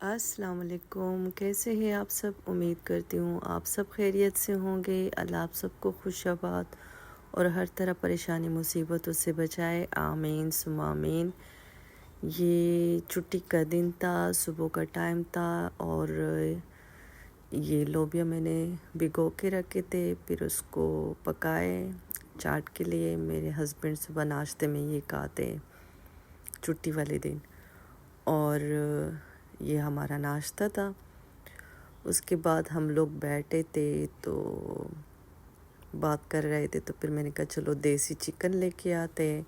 अस्सलाम वालेकुम। कैसे हैं आप सब? उम्मीद करती हूँ आप सब खैरियत से होंगे। अल्लाह आप सबको खुशाबाद और हर तरह परेशानी मुसीबतों से बचाए, आमीन सुम्मा आमीन। ये छुट्टी का दिन था, सुबह का टाइम था और ये लोबिया मैंने भिगो के रखे थे, फिर उसको पकाए चाट के लिए। मेरे हस्बैंड सुबह नाश्ते में ये खाते छुट्टी वाले दिन, और ये हमारा नाश्ता था। उसके बाद हम लोग बैठे थे तो बात कर रहे थे, तो फिर मैंने कहा चलो देसी चिकन लेके आते हैं।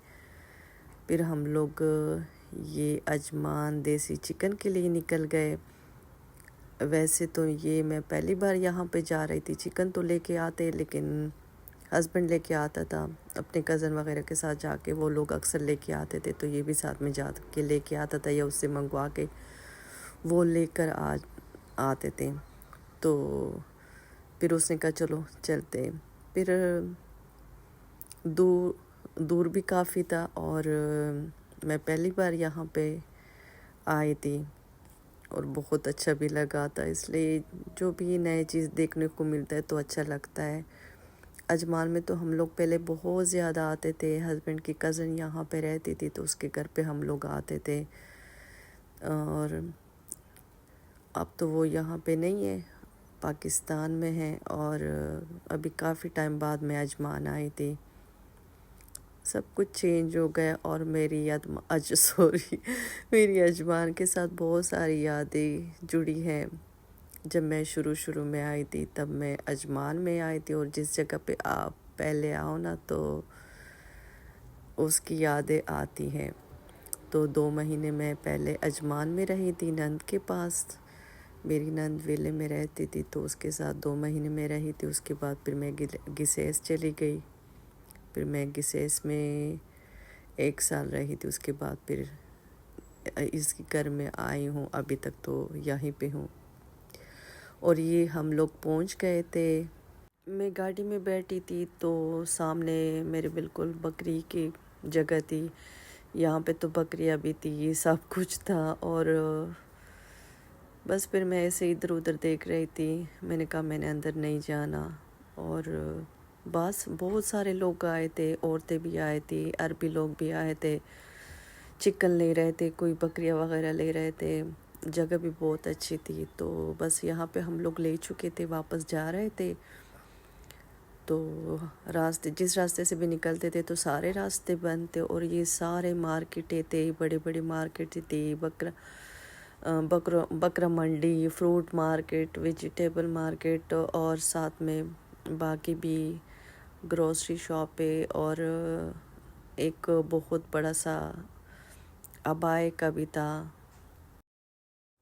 फिर हम लोग ये अजमान देसी चिकन के लिए निकल गए। वैसे तो ये मैं पहली बार यहाँ पे जा रही थी। चिकन तो लेके आते लेकिन हस्बैंड लेके आता था अपने कज़न वगैरह के साथ जाके, वो लोग अक्सर लेके आते थे, तो ये भी साथ में जा के लेके आता था या उससे मंगवा के वो लेकर आते थे। तो फिर उसने कहा चलो चलते। फिर दूर दूर भी काफ़ी था और मैं पहली बार यहाँ पे आई थी और बहुत अच्छा भी लगा था। इसलिए जो भी नई चीज़ देखने को मिलता है तो अच्छा लगता है। अजमान में तो हम लोग पहले बहुत ज़्यादा आते थे। हस्बैंड की कज़न यहाँ पे रहती थी तो उसके घर पे हम लोग आते थे, और अब तो वो यहाँ पे नहीं है, पाकिस्तान में है। और अभी काफ़ी टाइम बाद मैं अजमान आई थी। सब कुछ चेंज हो गया और मेरी अजमान के साथ बहुत सारी यादें जुड़ी हैं। जब मैं शुरू में आई थी तब मैं अजमान में आई थी, और जिस जगह पे आप पहले आओ ना तो उसकी यादें आती हैं। तो 2 महीने मैं पहले अजमान में रही थी नंद के पास। मेरी नंद विले में रहती थी तो उसके साथ 2 महीने में रही थी। उसके बाद फिर मैं गिसेस चली गई। फिर मैं गिसेस में 1 साल रही थी। उसके बाद फिर इस घर में आई हूँ, अभी तक तो यहीं पे हूँ। और ये हम लोग पहुँच गए थे। मैं गाड़ी में बैठी थी तो सामने मेरे बिल्कुल बकरी की जगह थी। यहाँ पे तो बकरियाँ भी थी, ये सब कुछ था। और बस फिर मैं ऐसे इधर उधर देख रही थी। मैंने कहा मैंने अंदर नहीं जाना। और बस बहुत सारे लोग आए थे, औरतें भी आए थी, अरबी लोग भी आए थे, चिकन ले रहे थे, कोई बकरियां वगैरह ले रहे थे। जगह भी बहुत अच्छी थी। तो बस यहाँ पे हम लोग ले चुके थे, वापस जा रहे थे। तो जिस रास्ते से भी निकलते थे तो सारे रास्ते बंद थे, और ये सारे मार्केटें थे, बड़ी बड़ी मार्केट थी। बकरा मंडी, फ्रूट मार्केट, वेजिटेबल मार्केट, और साथ में बाकी भी ग्रोसरी शॉप है, और एक बहुत बड़ा सा अबाए का भी था।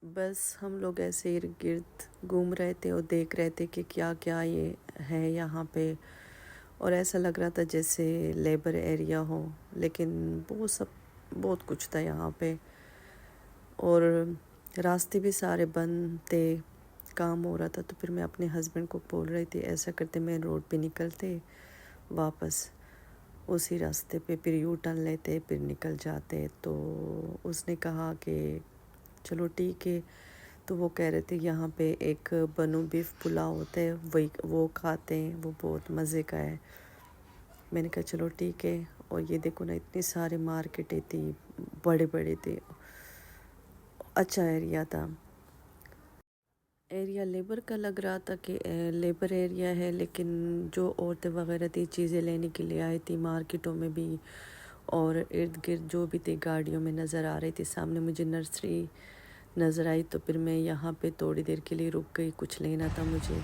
बस हम लोग ऐसे इर्द गिर्द घूम रहे थे और देख रहे थे कि क्या क्या ये है यहाँ पे। और ऐसा लग रहा था जैसे लेबर एरिया हो, लेकिन बहुत कुछ था यहाँ पे। और रास्ते भी सारे बंद थे, काम हो रहा था। तो फिर मैं अपने हस्बैंड को बोल रही थी ऐसा करते मेन रोड पे निकलते, वापस उसी रास्ते पे फिर यू टर्न लेते, फिर निकल जाते। तो उसने कहा कि चलो ठीक है। तो वो कह रहे थे यहाँ पे एक बनू बीफ पुलाव होता है, वही वो खाते हैं, वो बहुत मज़े का है। मैंने कहा चलो ठीक है। और ये देखो ना, इतनी सारी मार्केटें थी, बड़े बड़े थे, अच्छा एरिया था। एरिया लेबर का लग रहा था कि लेबर एरिया है, लेकिन जो औरतें वगैरह थी चीज़ें लेने के लिए आई थी मार्केटों में भी, और इर्द गिर्द जो भी थे गाड़ियों में नज़र आ रही थी। सामने मुझे नर्सरी नज़र आई तो फिर मैं यहाँ पे थोड़ी देर के लिए रुक गई, कुछ लेना था मुझे।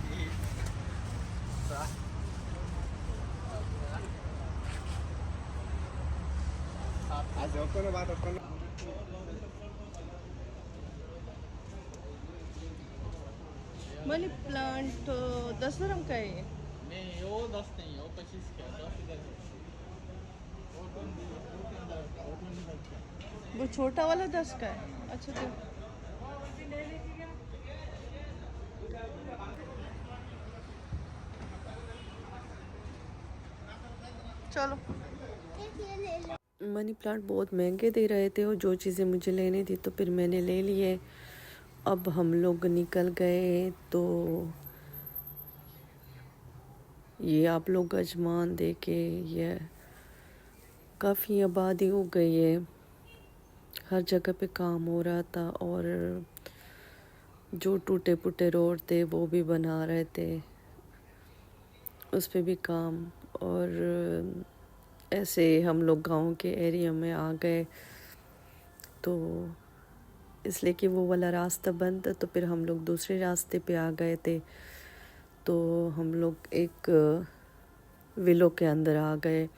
मनी प्लांट 10 dirham का है ये। नहीं वो 10 नहीं है, वो 25 का है, 10 इधर है। वो 25 का है। वो छोटा वाला 10 का है। अच्छा तो चलो। मनी प्लांट बहुत महंगे दे रहे थे, और जो चीज़ें मुझे लेनी थी तो फिर मैंने ले लिए। अब हम लोग निकल गए तो ये आप लोग अजमान देखे, ये काफ़ी आबादी हो गई है, हर जगह पे काम हो रहा था और जो टूटे फूटे रोड थे वो भी बना रहे थे, उस पे भी काम। और ऐसे हम लोग गांव के एरिया में आ गए तो इसलिए कि वो वाला रास्ता बंद था, तो फिर हम लोग दूसरे रास्ते पे आ गए थे। तो हम लोग एक विलो के अंदर आ गए।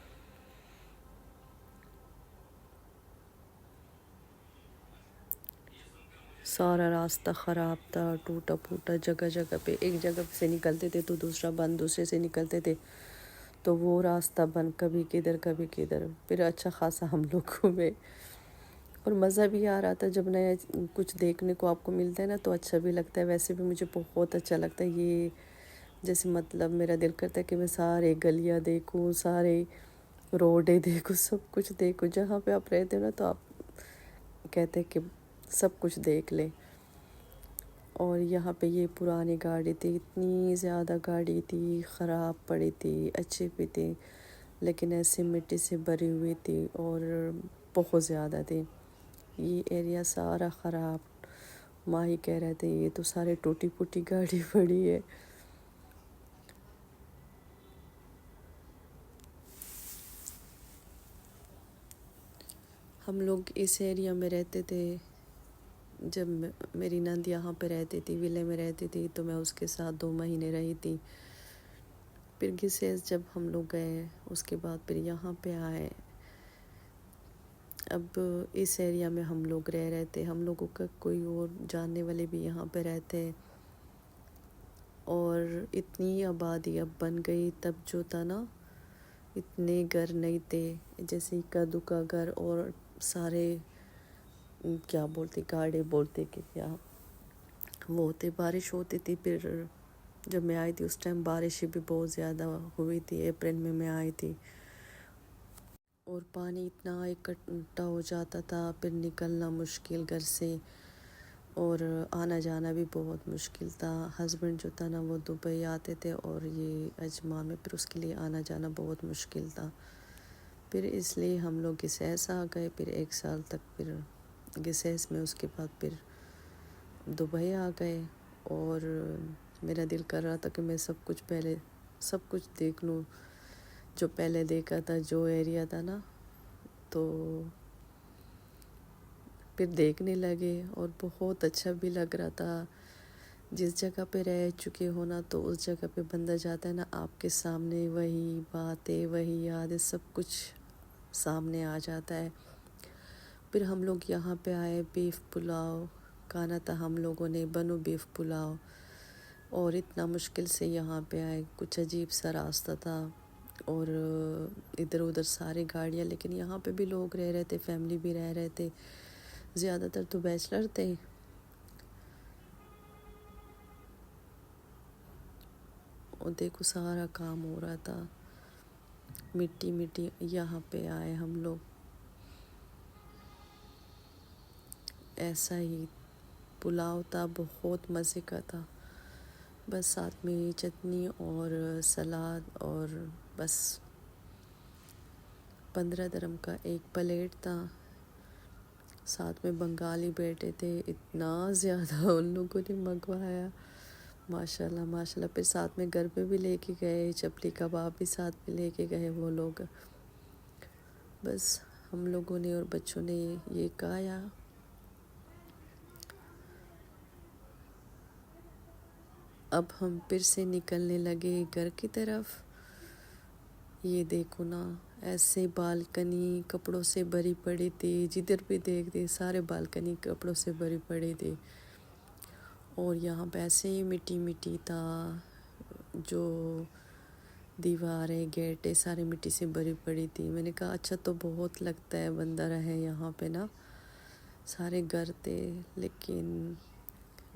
सारा रास्ता ख़राब था, टूटा फूटा, जगह जगह पे, एक जगह से निकलते थे तो दूसरा बंद, दूसरे से निकलते थे तो वो रास्ता बंद, कभी किधर कभी किधर। फिर अच्छा खासा हम लोग घूमे और मज़ा भी आ रहा था। जब नया कुछ देखने को आपको मिलता है ना तो अच्छा भी लगता है। वैसे भी मुझे बहुत अच्छा लगता है ये, जैसे मतलब मेरा दिल करता है कि मैं सारे गलियाँ देखूँ, सारे रोडें देखूँ, सब कुछ देखूँ। जहाँ पे आप रहते हो ना तो आप कहते हैं कि सब कुछ देख लें। और यहाँ पे ये पुरानी गाड़ी थी, इतनी ज़्यादा गाड़ी थी, ख़राब पड़ी थी, अच्छी भी थी लेकिन ऐसे मिट्टी से भरी हुई थी और बहुत ज़्यादा थी। ये एरिया सारा ख़राब। माँ ही कह रहे थे ये तो सारे टूटी फूटी गाड़ी पड़ी है। हम लोग इस एरिया में रहते थे जब मेरी नंद यहाँ पे रहती थी, विले में रहती थी, तो मैं उसके साथ 2 महीने रही थी। फिर गिसेस जब हम लोग गए उसके बाद फिर यहाँ पे आए। अब इस एरिया में हम लोग रह रहे थे, हम लोगों का कोई और जानने वाले भी यहाँ पे रहते हैं और इतनी आबादी अब बन गई। तब जो था ना, इतने घर नहीं थे, जैसे इक्का दुक्का घर और सारे क्या बोलते, गाड़े बोलते कि क्या वो होते। बारिश होती थी, फिर जब मैं आई थी उस टाइम बारिश भी बहुत ज़्यादा हुई थी, अप्रैल में मैं आई थी और पानी इतना इकट्ठा हो जाता था, फिर निकलना मुश्किल घर से और आना जाना भी बहुत मुश्किल था। हस्बैंड जो था ना वो दुबई आते थे और ये अजमान में, फिर उसके लिए आना जाना बहुत मुश्किल था। फिर इसलिए हम लोग गिसेस आ गए, फिर 1 साल तक फिर गिसेस में, उसके बाद फिर दुबई आ गए। और मेरा दिल कर रहा था कि मैं सब कुछ देख लूँ जो पहले देखा था, जो एरिया था ना, तो फिर देखने लगे और बहुत अच्छा भी लग रहा था। जिस जगह पे रह चुके हो ना तो उस जगह पे बंदा जाता है ना, आपके सामने वही बातें, वही यादें, सब कुछ सामने आ जाता है। फिर हम लोग यहाँ पे आए, बीफ पुलाव खाना था हम लोगों ने, बनो बीफ पुलाव। और इतना मुश्किल से यहाँ पे आए, कुछ अजीब सा रास्ता था और इधर उधर सारी गाड़ियाँ, लेकिन यहाँ पे भी लोग रह रहे थे, फैमिली भी रह रहे थे, ज़्यादातर तो बैचलर थे। और देखो सारा काम हो रहा था, मिट्टी मिट्टी। यहाँ पे आए हम लोग, ऐसा ही पुलाव था, बहुत मज़े का था। बस साथ में चटनी और सलाद और बस 15 dirham का एक प्लेट था। साथ में बंगाली बैठे थे, इतना ज़्यादा उन लोगों ने मंगवाया, माशाल्लाह माशाल्लाह। फिर साथ में घर पे भी लेके गए, चपली कबाब भी साथ में लेके गए वो लोग। बस हम लोगों ने और बच्चों ने ये खाया। अब हम फिर से निकलने लगे घर की तरफ। ये देखो ना, ऐसे बालकनी कपड़ों से भरी पड़ी थी, जिधर भी देखते सारे बालकनी कपड़ों से भरी पड़ी थी। और यहाँ पे ऐसे ही मिट्टी मिट्टी था, जो दीवारें गेटें सारी मिट्टी से भरी पड़ी थी। मैंने कहा अच्छा तो बहुत लगता है बंदा रहे यहाँ पे ना, सारे घर थे, लेकिन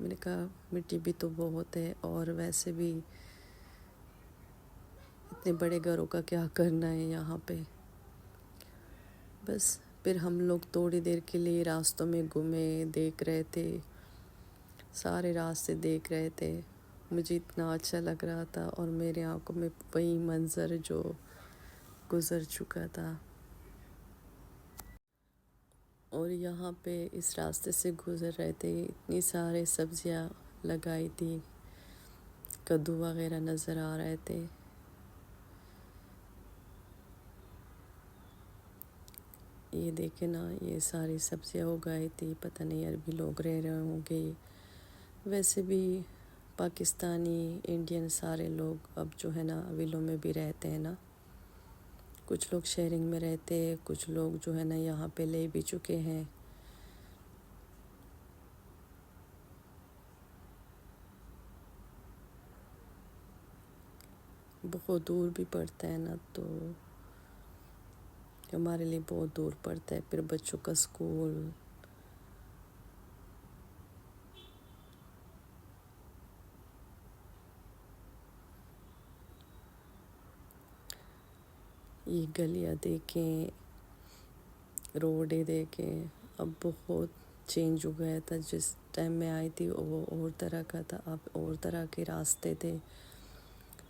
मैंने कहा मिट्टी भी तो बहुत है और वैसे भी इतने बड़े घरों का क्या करना है यहाँ पे। बस फिर हम लोग थोड़ी देर के लिए रास्तों में घूमे, देख रहे थे सारे रास्ते देख रहे थे। मुझे इतना अच्छा लग रहा था और मेरे आंखों में वही मंज़र जो गुज़र चुका था। और यहाँ पे इस रास्ते से गुज़र रहे थे, इतनी सारे सब्जियाँ लगाई थी, कद्दू वगैरह नज़र आ रहे थे। ये देखे ना, ये सारी सब्जियाँ उगाई थी। पता नहीं अरबी लोग रह रहे होंगे, वैसे भी पाकिस्तानी इंडियन सारे लोग अब जो है ना विलों में भी रहते हैं ना। कुछ लोग शेयरिंग में रहते हैं, कुछ लोग जो है ना यहाँ पे ले भी चुके हैं। बहुत दूर भी पड़ता है ना, तो हमारे लिए बहुत दूर पड़ता है। फिर बच्चों का स्कूल, ये गलियाँ देखें, रोडें देखें, अब बहुत चेंज हो गया था। जिस टाइम में आई थी वो और तरह का था, अब और तरह के रास्ते थे।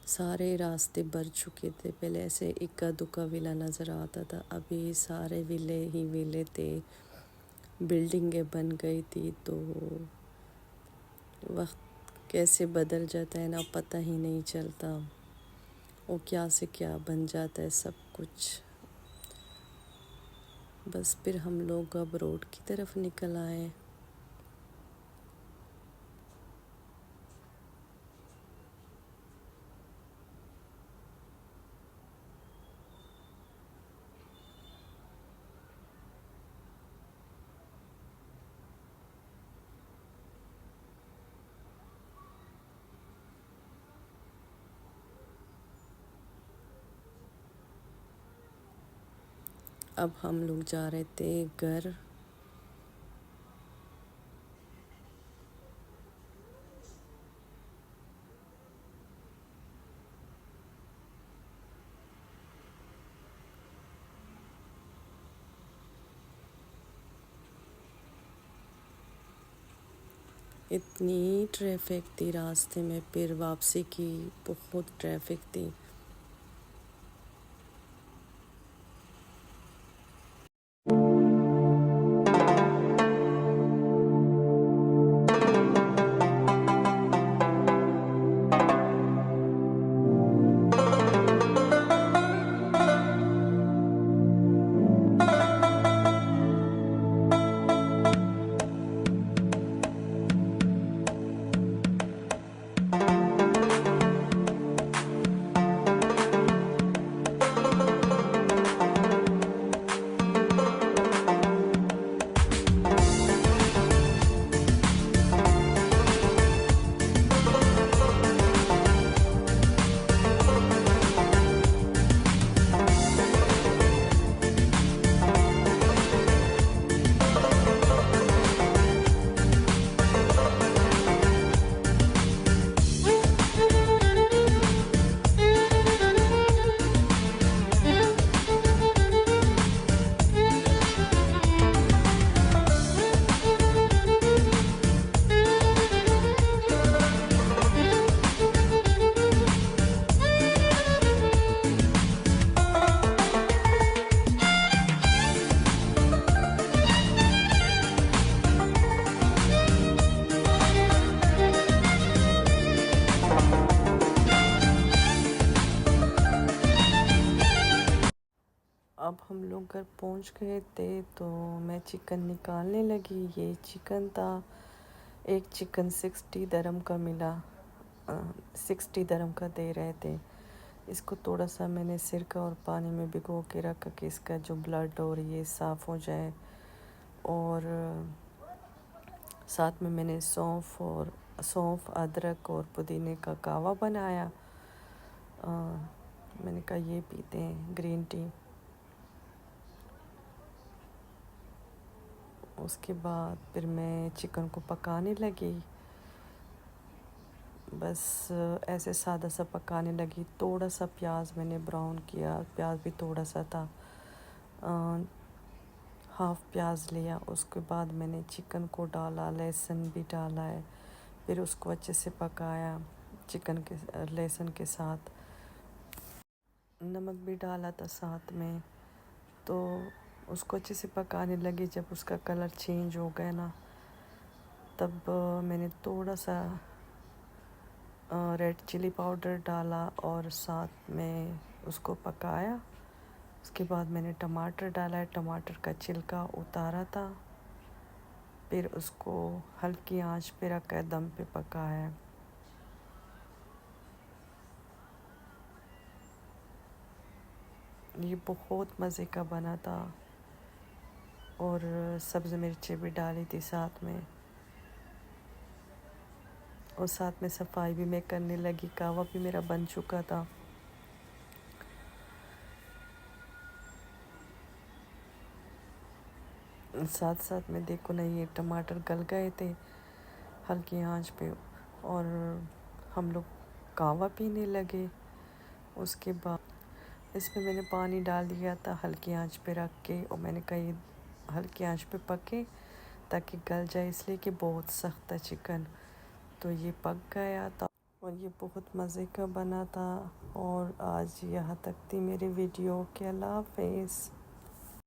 सारे रास्ते भर चुके थे। पहले ऐसे इक्का दुक्का विला नज़र आता था, अभी सारे विले ही विले थे, बिल्डिंगें बन गई थी। तो वक्त कैसे बदल जाता है ना, पता ही नहीं चलता। और क्या से क्या बन जाता है सब कुछ। बस फिर हम लोग अब रोड की तरफ निकल आए। अब हम लोग जा रहे थे घर। इतनी ट्रैफिक थी रास्ते में, फिर वापसी की बहुत ट्रैफिक थी। अब हम लोग घर पहुंच गए थे, तो मैं चिकन निकालने लगी। ये चिकन था, एक चिकन 60 दरम का मिला, 60 दरम का दे रहे थे। इसको थोड़ा सा मैंने सिरका और पानी में भिगो के रखा कि इसका जो ब्लड और ये साफ़ हो जाए। और साथ में मैंने सौंफ अदरक और पुदीने का कावा बनाया। मैंने कहा ये पीते हैं ग्रीन टी। उसके बाद फिर मैं चिकन को पकाने लगी। बस ऐसे सादा सा पकाने लगी। थोड़ा सा प्याज मैंने ब्राउन किया, प्याज भी थोड़ा सा था, हाफ़ प्याज लिया। उसके बाद मैंने चिकन को डाला, लहसुन भी डाला है, फिर उसको अच्छे से पकाया चिकन के लहसुन के साथ, नमक भी डाला था साथ में। तो उसको अच्छे से पकाने लगी। जब उसका कलर चेंज हो गया ना, तब मैंने थोड़ा सा रेड चिली पाउडर डाला और साथ में उसको पकाया। उसके बाद मैंने टमाटर डाला है, टमाटर का छिलका उतारा था। फिर उसको हल्की आंच पे रख कर दम पे पकाया। ये बहुत मज़े का बना था और सब्ज़ मिर्चें भी डाली थी साथ में। और साथ में सफाई भी मैं करने लगी। कहवा भी मेरा बन चुका था। साथ साथ में देखो ना, ये टमाटर गल गए थे हल्की आंच पे और हम लोग कहवा पीने लगे। उसके बाद इसमें मैंने पानी डाल दिया था हल्की आंच पे रख के, और मैंने कही हल्की आंच पे पके ताकि गल जाए, इसलिए कि बहुत सख्त है चिकन। तो ये पक गया था और ये बहुत मज़े का बना था। और आज यहाँ तक थी मेरी वीडियो के। अल्लाह हाफ़िज़।